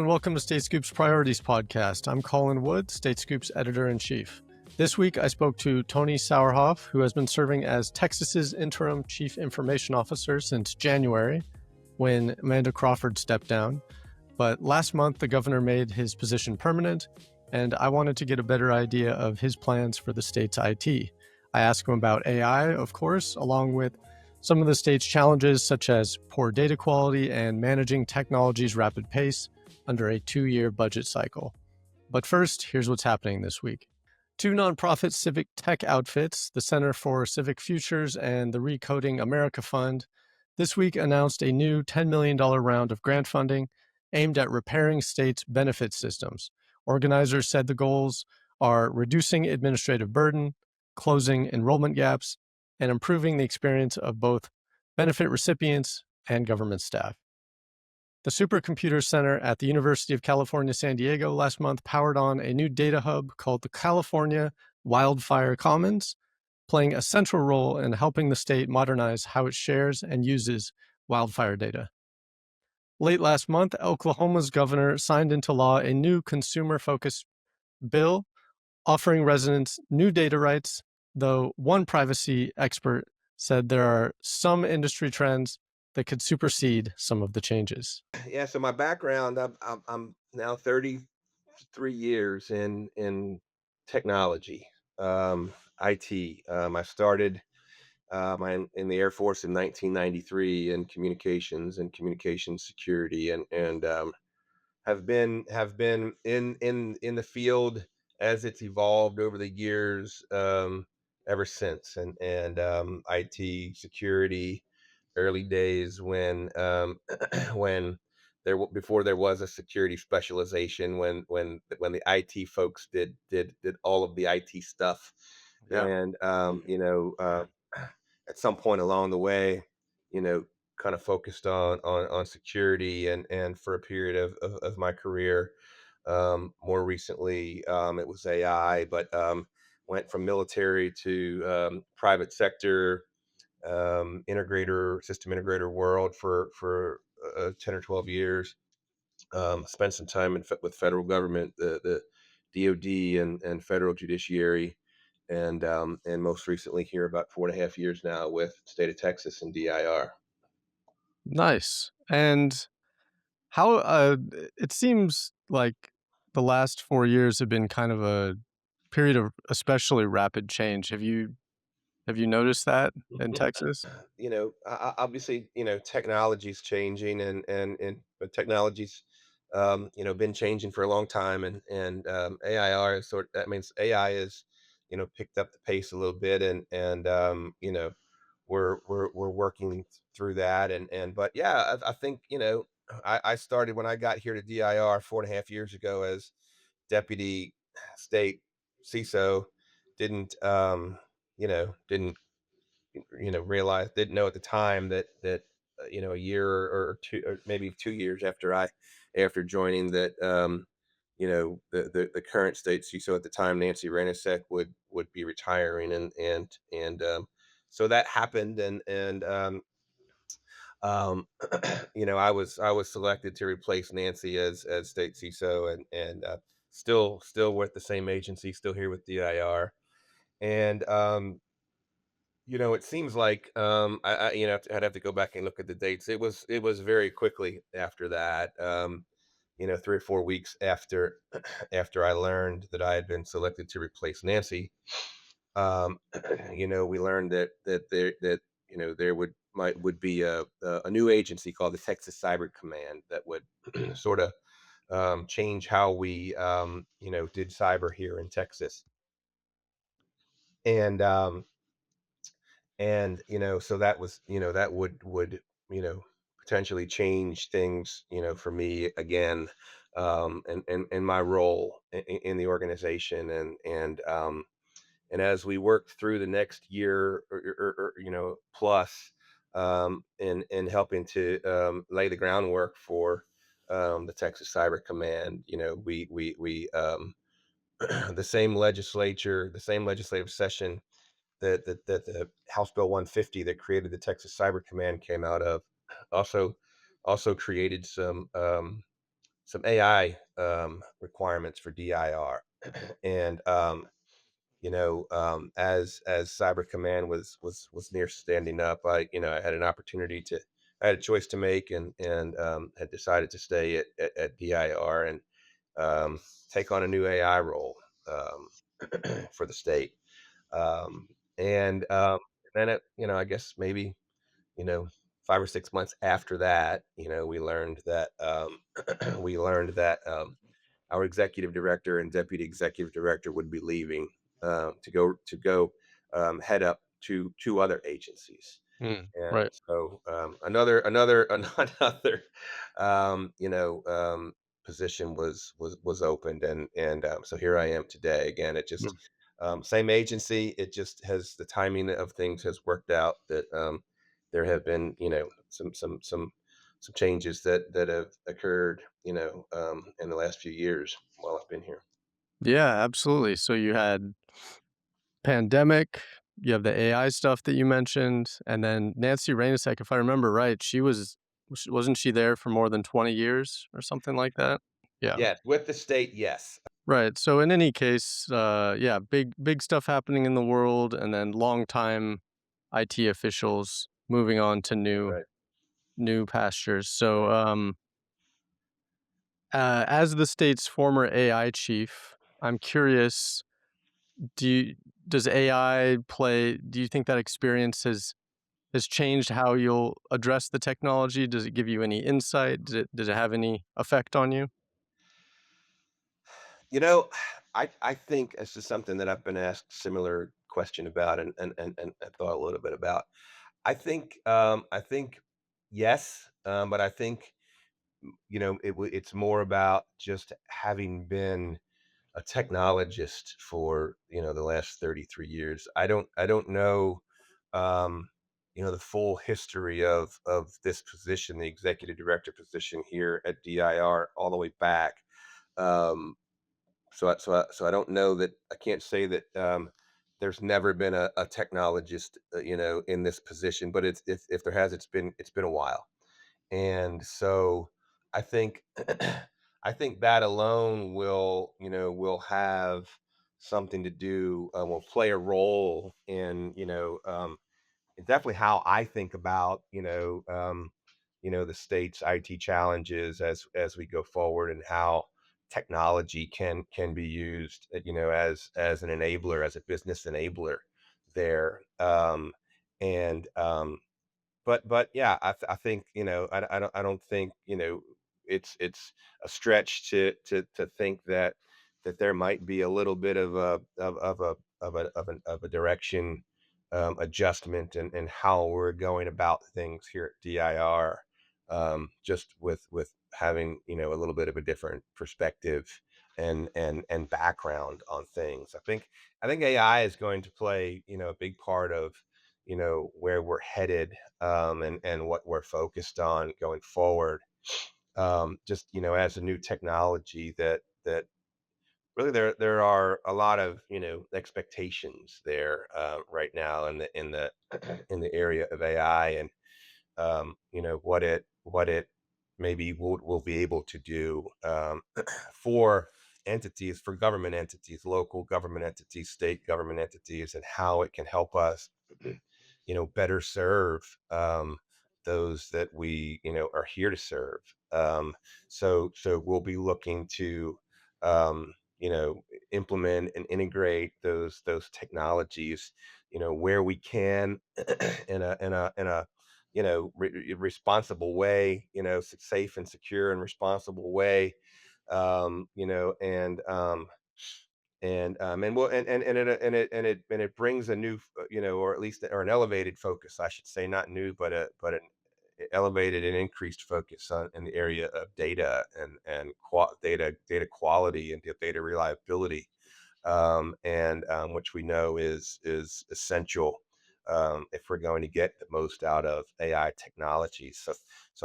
and welcome to State Scoop's Priorities Podcast. I'm Colin Wood, State Scoop's Editor-in-Chief. This week, I spoke to Tony Sauerhoff, who has been serving as Texas's interim Chief Information Officer since January, when Amanda Crawford stepped down. But last month, the governor made his position permanent, and I wanted to get a better idea of his plans for the state's IT. I asked him about AI, of course, along with some of the state's challenges, such as poor data quality and managing technology's rapid pace under a 2-year budget cycle. But first, here's what's happening this week. 2 nonprofit civic tech outfits, the Center for Civic Futures and the Recoding America Fund, this week announced a new $10 million round of grant funding aimed at repairing states' benefit systems. Organizers said the goals are reducing administrative burden, closing enrollment gaps, and improving the experience of both benefit recipients and government staff. The Supercomputer Center at the University of California, San Diego last month powered on a new data hub called the California Wildfire Commons, playing a central role in helping the state modernize how it shares and uses wildfire data. Late last month, Oklahoma's governor signed into law a new consumer-focused bill offering residents new data rights, though one privacy expert said there are some industry trends that could supersede some of the changes. Yeah, so my background, I'm now 33 years in technology, IT. I started in the Air Force in 1993 in communications and communications security, and have been in the field as it's evolved over the years, ever since. And IT security, early days when when before there was a security specialization, when the IT folks did all of the IT stuff. Yeah. And at some point along the way, you know, kind of focused on security, and for a period of my career, more recently, it was AI, but went from military to private sector, system integrator world for 10 or 12 years. Spent some time with federal government, the DoD and federal judiciary, and most recently here about 4.5 years now with state of Texas and DIR. Nice. And how it seems like the last 4 years have been kind of a period of especially rapid change. Have you noticed that in Texas? Obviously, technology's changing, and but technology's been changing for a long time, and AIR is that means AI is picked up the pace a little bit, and we're working through that, and but yeah, I think I started when I got here to DIR 4.5 years ago as deputy state CISO. Didn't realize didn't know at the time that a year or two, or maybe 2 years after joining, that the current state CISO at the time, Nancy Renasek, would be retiring, and so that happened, and I was selected to replace Nancy as state CISO, and still with the same agency, still here with DIR. And it seems like, I'd have to go back and look at the dates. It was very quickly after that, 3 or 4 weeks after after I learned that I had been selected to replace Nancy. Um, we learned that there would be a new agency called the Texas Cyber Command that would sort of change how we did cyber here in Texas. And so that would potentially change things for me again, and my role in the organization, and as we worked through the next year, or plus, in helping to lay the groundwork for the Texas Cyber Command. We the same legislative session that the House Bill 150 that created the Texas Cyber Command came out of, also also created some some AI requirements for DIR, and as Cyber Command was near standing up, I had an opportunity to I had a choice to make, and had decided to stay at DIR and take on a new AI role um, for the state. Um, and then I guess maybe you know 5 or 6 months after that, we learned that we learned that our executive director and deputy executive director would be leaving to go head up to two other agencies. Mm, And right. so another another position was opened, and so here I am today. Again, it just Mm. same agency. It just has the timing of things has worked out that there have been some changes that have occurred in the last few years while I've been here. Yeah, absolutely. So you had pandemic, you have the AI stuff that you mentioned, and then Nancy Rainasek, if I remember right, wasn't she there for more than 20 years or something like that? Yeah. Yes, with the state, yes. Right. So in any case, yeah, big stuff happening in the world, and then long time IT officials moving on to new Right. new pastures. So as the state's former AI chief, I'm curious, do you, does AI play? Do you think that experience has changed how you'll address the technology? Does it give you any insight? Does it have any effect on you? You know, I think this is something that I've been asked similar question about and I thought a little bit about. I think yes, but I think it's more about just having been a technologist for the last 33 years. I don't know the full history of this position, the executive director position here at DIR, all the way back. Um, so I don't know that I can't say that there's never been a technologist in this position, but if there has, it's been a while. And so I think I think that alone will have something to do, will play a role in definitely how I think about the state's IT challenges as we go forward, and how technology can be used as an enabler, as a business enabler there. And But yeah, I think I don't think it's a stretch to think that there might be a little bit of a direction adjustment in how we're going about things here at DIR, just with having a little bit of a different perspective and background on things. I think AI is going to play a big part of where we're headed, and what we're focused on going forward. Just as a new technology that really there are a lot of expectations there right now in the in the area of AI, and what it maybe will be able to do for for government entities, local government entities, state government entities, and how it can help us better serve those that we are here to serve. So we'll be looking to um, you know implement and integrate those technologies where we can in a responsible way, safe and secure and responsible way, um, you know, and um, and well, and it brings a new, or at least or an elevated focus, I should say, not new, but an elevated and increased focus on in the area of data and data quality and data reliability, and which we know is essential if we're going to get the most out of AI technology. So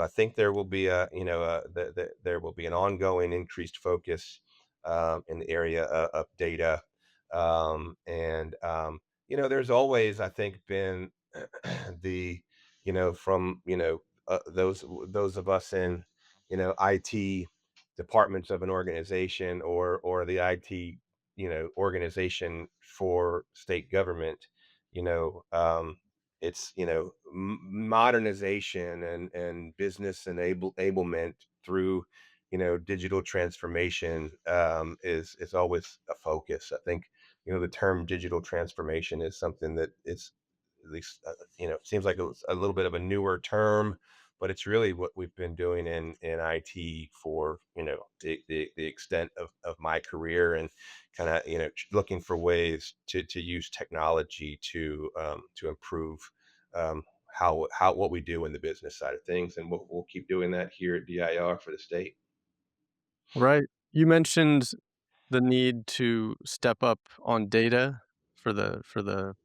I think there will be there will be an ongoing increased focus in the area of data, and there's always, I think, been the from those of us in IT, departments of an organization or the IT, organization for state government, you know, it's, modernization and business enablement through, digital transformation, is always a focus. I think, the term digital transformation is something that is at least, it seems like it's a little bit of a newer term, but it's really what we've been doing in IT for, the extent of my career, and kind of, looking for ways to use technology to improve, how what we do in the business side of things, and we'll keep doing that here at DIR for the state. Right. You mentioned the need to step up on data for the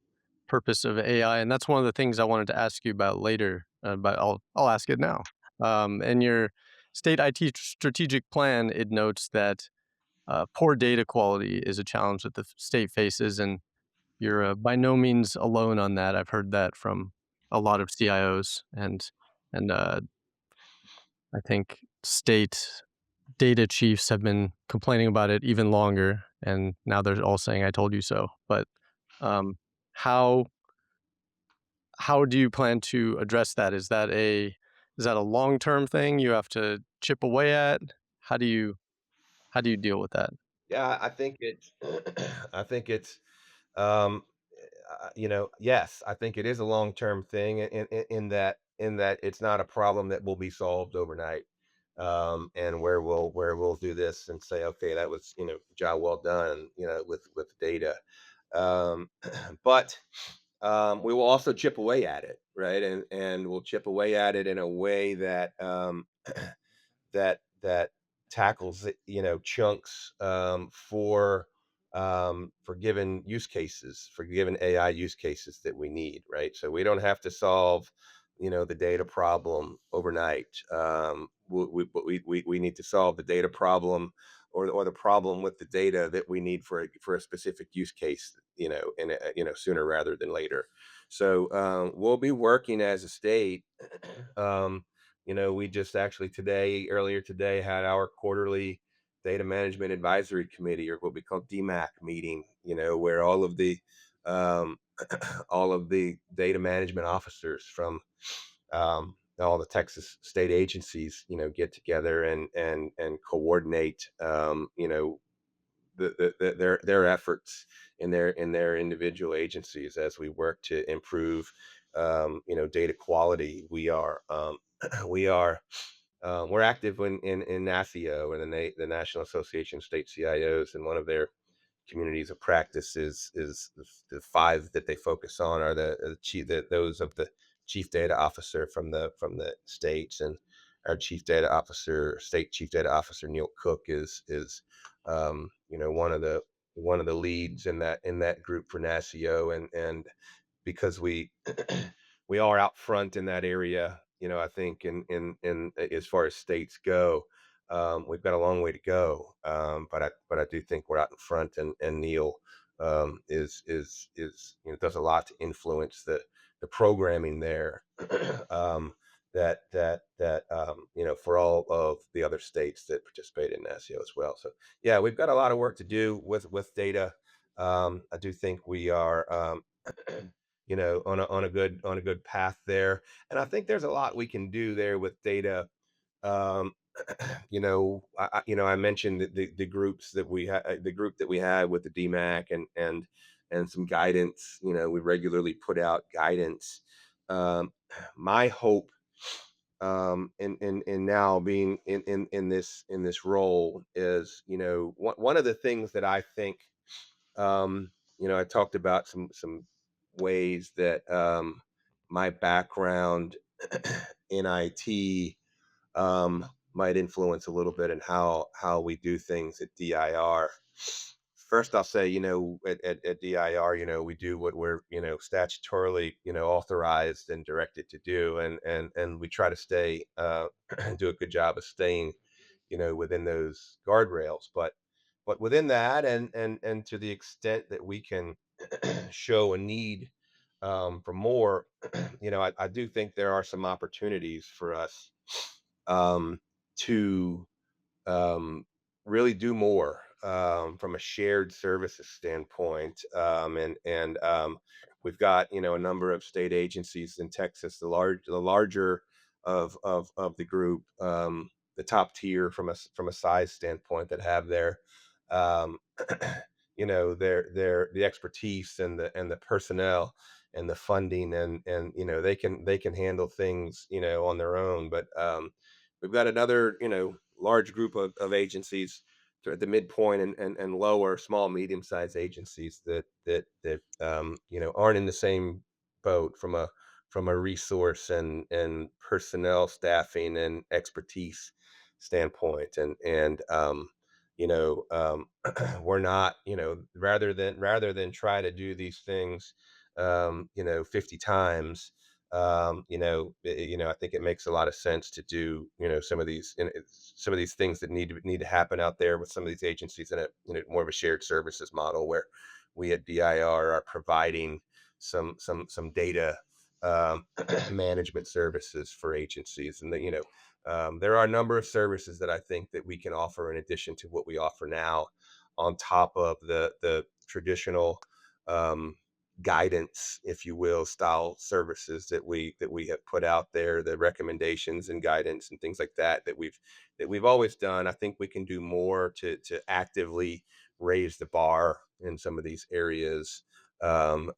purpose of AI, and that's one of the things I wanted to ask you about later, but I'll ask it now. In your state IT strategic plan, it notes that poor data quality is a challenge that the state faces, and you're by no means alone on that. I've heard that from a lot of CIOs, and I think state data chiefs have been complaining about it even longer, and now they're all saying "I told you so." But um, how how do you plan to address that? Is that a long term thing you have to chip away at? How do you how do you deal with that? Yeah, I think it's, I think it's, um, yes, I think it is a long term thing in that it's not a problem that will be solved overnight. And where we'll do this and say, okay, that was, job well done, with data. Um, but we will also chip away at it, right? And we'll chip away at it in a way that, that tackles it, chunks, for given use cases, for given AI use cases that we need, right? So we don't have to solve, the data problem overnight. But we need to solve the data problem, or the problem with the data that we need for a specific use case, sooner rather than later. So we'll be working as a state. um, we just actually earlier today, had our quarterly data management advisory committee, or what we call DMAC meeting, where um, all of the data management officers from, all the Texas state agencies, get together and coordinate, their efforts in their individual agencies as we work to improve, data quality. We are we're active in NASCIO, and the National Association of State CIOs, and one of their communities of practice is the five that they focus on are the chief that those of the chief data officer from the states, and our state chief data officer Neil Cook is, one of the leads in that group for NASCIO, and because we are out front in that area. I think in as far as states go, we've got a long way to go. But I do think we're out in front, and Neil, is does a lot to influence the programming there. um, for all of the other states that participate in NASIO as well. So yeah, we've got a lot of work to do with data. I do think we are, on a good path there, and I think there's a lot we can do there with data. Um, I mentioned the groups that the group that we had with the DMAC, and some guidance. We regularly put out guidance. My hope, in now being in this role, is, one of the things that I think, I talked about some ways that, my background in IT, might influence a little bit in how we do things at DIR. First, I'll say, at DIR, we do what we're, statutorily, authorized and directed to do, and we try to stay, do a good job of staying, within those guardrails. But within that, and to the extent that we can show a need, for more, I do think there are some opportunities for us, um, to um, really do more from a shared services standpoint. We've got a number of state agencies in Texas, the larger of the group, the top tier from a size standpoint that have their um, their the expertise and the personnel and the funding and they can handle things on their own, but we've got another, large group of agencies at the midpoint and lower, small, medium-sized agencies that aren't in the same boat from a resource and personnel staffing and expertise standpoint. We're not, rather than try to do these things 50 times. I think it makes a lot of sense to do, some of these things that need to happen out there with some of these agencies in a more of a shared services model where we at DIR are providing some data management services for agencies, and there are a number of services that I think that we can offer in addition to what we offer now, on top of the traditional um, guidance, if you will, style services that we have put out there, the recommendations and guidance and things like that we've always done. I think we can do more to actively raise the bar in some of these areas, and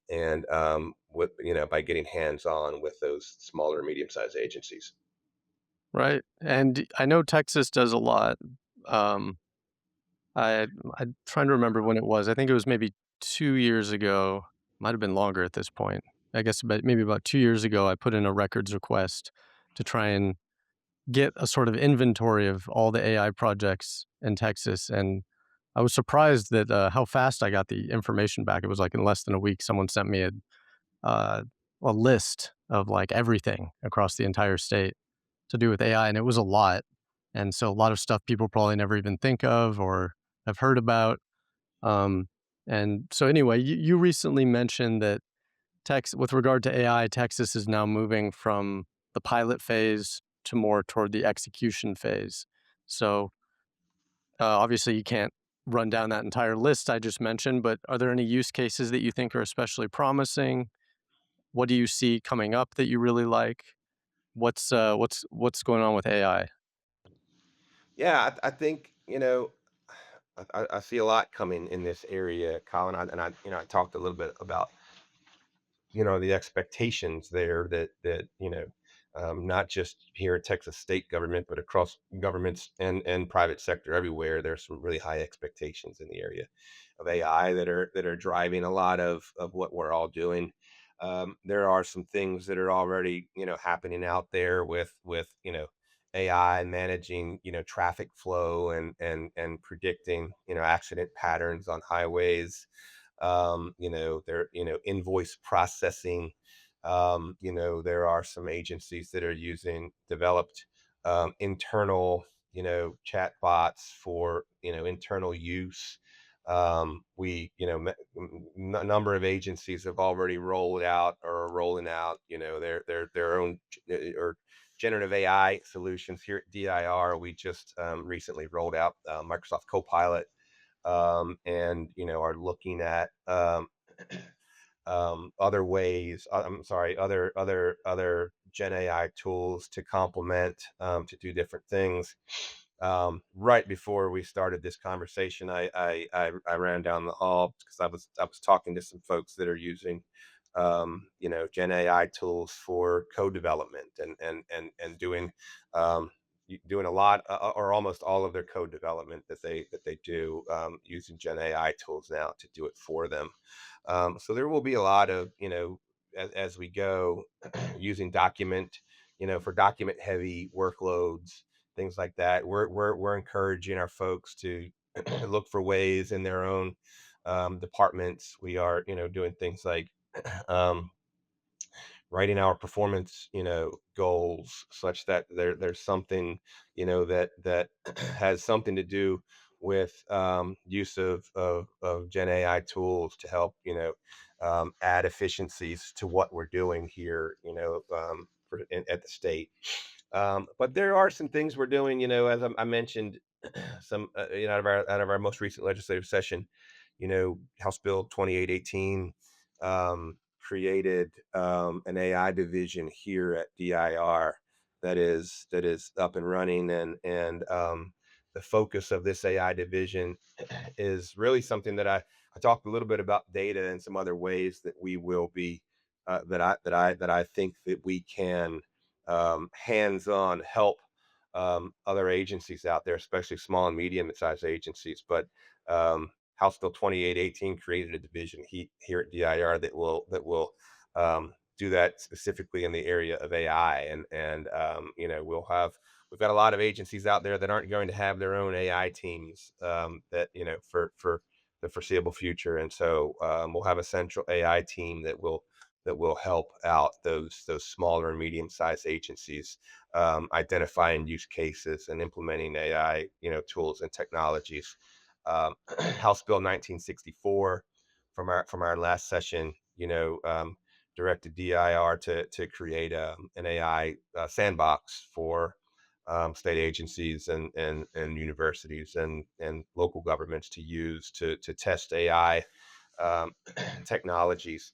with by getting hands on with those smaller, medium sized agencies. Right. And I know Texas does a lot. Um, I'm trying to remember when it was. I think it was maybe 2 years ago, might have been longer at this point. I guess maybe about 2 years ago, I put in a records request to try and get a sort of inventory of all the AI projects in Texas, and I was surprised that, how fast I got the information back. It was, like, in less than a week, someone sent me uh, a list of, like, everything across the entire state to do with AI, and it was a lot. And so a lot of stuff people probably never even think of or have heard about. Um, and so anyway, you recently mentioned that with regard to AI, Texas is now moving from the pilot phase to more toward the execution phase. So obviously, you can't run down that entire list I just mentioned, but are there any use cases that you think are especially promising? What do you see coming up that you really like? What's going on with AI? Yeah, I think I see a lot coming in this area, Colin. I talked a little bit about the expectations there that not just here at Texas state government, but across governments and private sector everywhere. There's some really high expectations in the area of AI that are driving a lot of what we're all doing. There are some things that are already happening out there with AI managing traffic flow and predicting accident patterns on highways. There, invoice processing. There are some agencies that are using developed internal, chat bots for, internal use. A number of agencies have already rolled out or are rolling out, their own or generative AI solutions. Here at DIR, we just recently rolled out Microsoft Copilot, and are looking at other ways. I'm sorry, other Gen AI tools to complement, to do different things. Right before we started this conversation, I ran down the hall because I was talking to some folks that are using Gen AI tools for code development and doing a lot, or almost all of their code development that they do, using Gen AI tools now to do it for them. So there will be a lot of, as we go, using for document heavy workloads, things like that. We're encouraging our folks to look for ways in their own departments. We are, doing things like um, writing our performance, goals such that there's something, that has something to do with use of Gen AI tools to help, add efficiencies to what we're doing here, at the state. But there are some things we're doing, as I mentioned. some out of our most recent legislative session, House Bill 2818 created an AI division here at DIR that is up and running, and the focus of this AI division is really something that I talked a little bit about data and some other ways that we will be that I think that we can hands-on help other agencies out there, especially small and medium-sized agencies. But House Bill 2818 created a division here at DIR that will do that specifically in the area of AI, and we've got a lot of agencies out there that aren't going to have their own AI teams that for the foreseeable future, and so we'll have a central AI team that will help out those smaller and medium-sized agencies identifying use cases and implementing AI, tools and technologies. House Bill 1964 from our last session, directed DIR to create an AI sandbox for state agencies and universities and local governments to use to test AI um, technologies.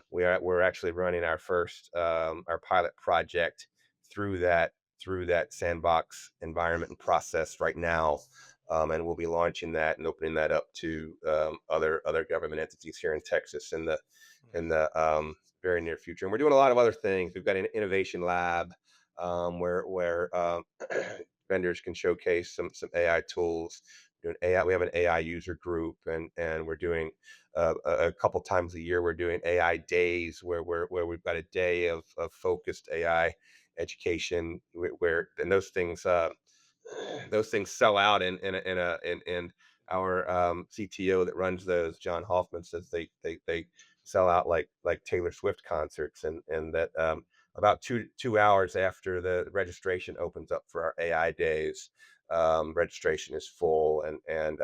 We're actually running our pilot project through that sandbox environment and process right now, and we'll be launching that and opening that up to other government entities here in Texas in the very near future. And we're doing a lot of other things. We've got an innovation lab where vendors can showcase some AI tools. Doing AI, we have an AI user group, and we're doing a couple times a year. We're doing AI days where we've got a day of focused AI education, where and those things sell out in our CTO that runs those, John Hoffman, says they sell out like Taylor Swift concerts, and that about two hours after the registration opens up for our AI days, registration is full, and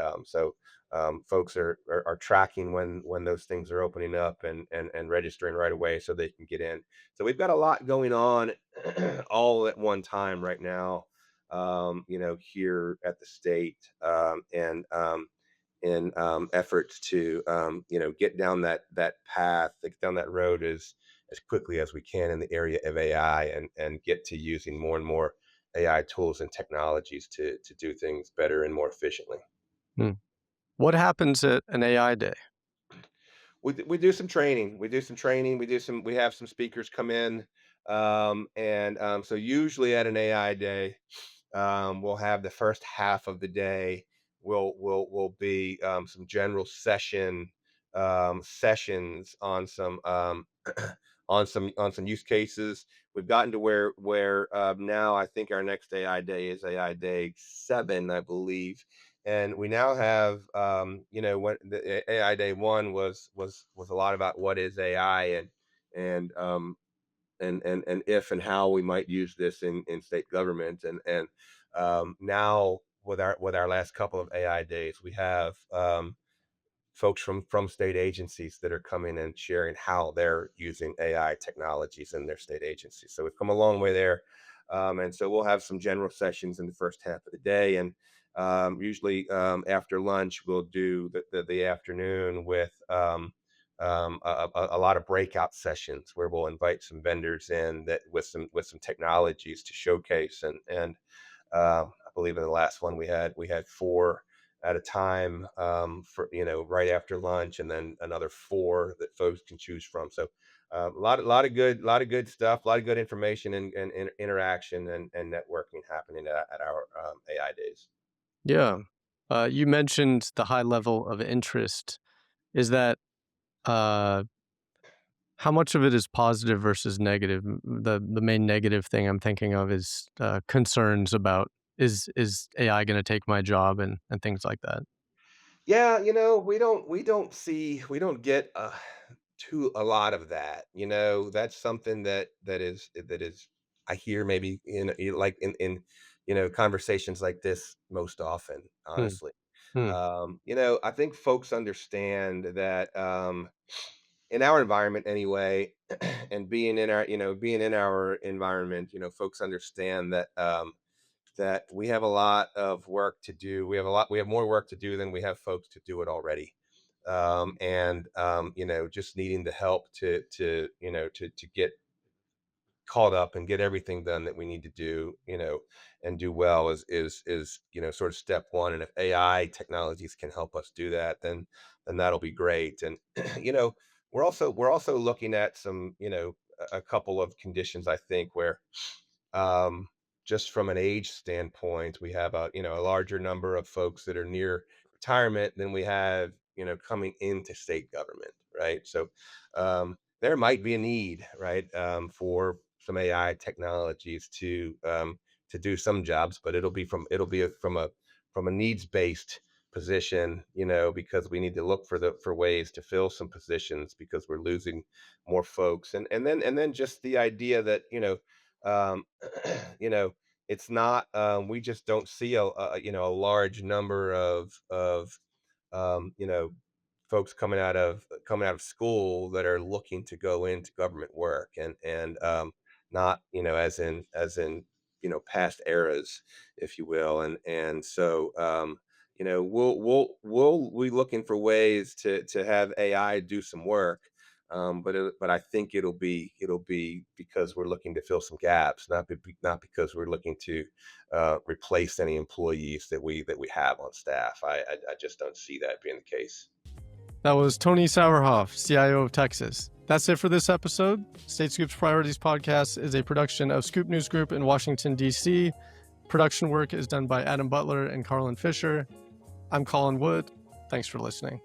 folks are tracking when those things are opening up and registering right away so they can get in. So we've got a lot going on all at one time right now, here at the state, and in efforts to get down that path, get down that road as quickly as we can in the area of AI, and get to using more and more AI tools and technologies to do things better and more efficiently. Hmm. What happens at an AI day? We do some training. We have some speakers come in, and so usually at an AI day, we'll have the first half of the day will be some general sessions on some on some use cases. We've gotten to where now I think our next AI day is AI day 7, I believe, and we now have what the AI day 1 was a lot about what is AI, and if and how we might use this in state government, and now with our last couple of AI days, we have folks from state agencies that are coming and sharing how they're using AI technologies in their state agencies. So we've come a long way there. And so we'll have some general sessions in the first half of the day. And usually after lunch, we'll do the afternoon with a lot of breakout sessions where we'll invite some vendors in that with some technologies to showcase. And I believe in the last one we had 4 at a time, for right after lunch, and then another 4 that folks can choose from. So a lot of good stuff, a lot of good information and interaction and networking happening at our AI days. Yeah. You mentioned the high level of interest. Is that uh, how much of it is positive versus negative? The main negative thing I'm thinking of is concerns about is AI going to take my job and things like that. Yeah, we don't get to a lot of that. That's something that is I hear maybe like in conversations like this most often, Hmm. honestly. Hmm. I think folks understand that in our environment anyway, and being in our environment, folks understand that we have a lot of work to do. We have more work to do than we have folks to do it already. Just needing the help to get caught up and get everything done that we need to do, and do well is sort of step one. And if AI technologies can help us do that, then that'll be great. And you know, we're also looking at some, a couple of conditions, I think, where um, just from an age standpoint, we have a larger number of folks that are near retirement than we have, coming into state government, right? So there might be a need, right, for some AI technologies to do some jobs, but from a needs based position, because we need to look for ways to fill some positions because we're losing more folks. And then just the idea that, um, you know, it's not, we just don't see a large number of um, you know, folks coming out of school that are looking to go into government work, and not, as in past eras, if you will. And so we'll be looking for ways to have AI do some work. But I think it'll be because we're looking to fill some gaps, not because we're looking to replace any employees that we have on staff. I just don't see that being the case. That was Tony Sauerhoff, CIO of Texas. That's it for this episode. State Scoop's Priorities Podcast is a production of Scoop News Group in Washington, D.C. Production work is done by Adam Butler and Carlin Fisher. I'm Colin Wood. Thanks for listening.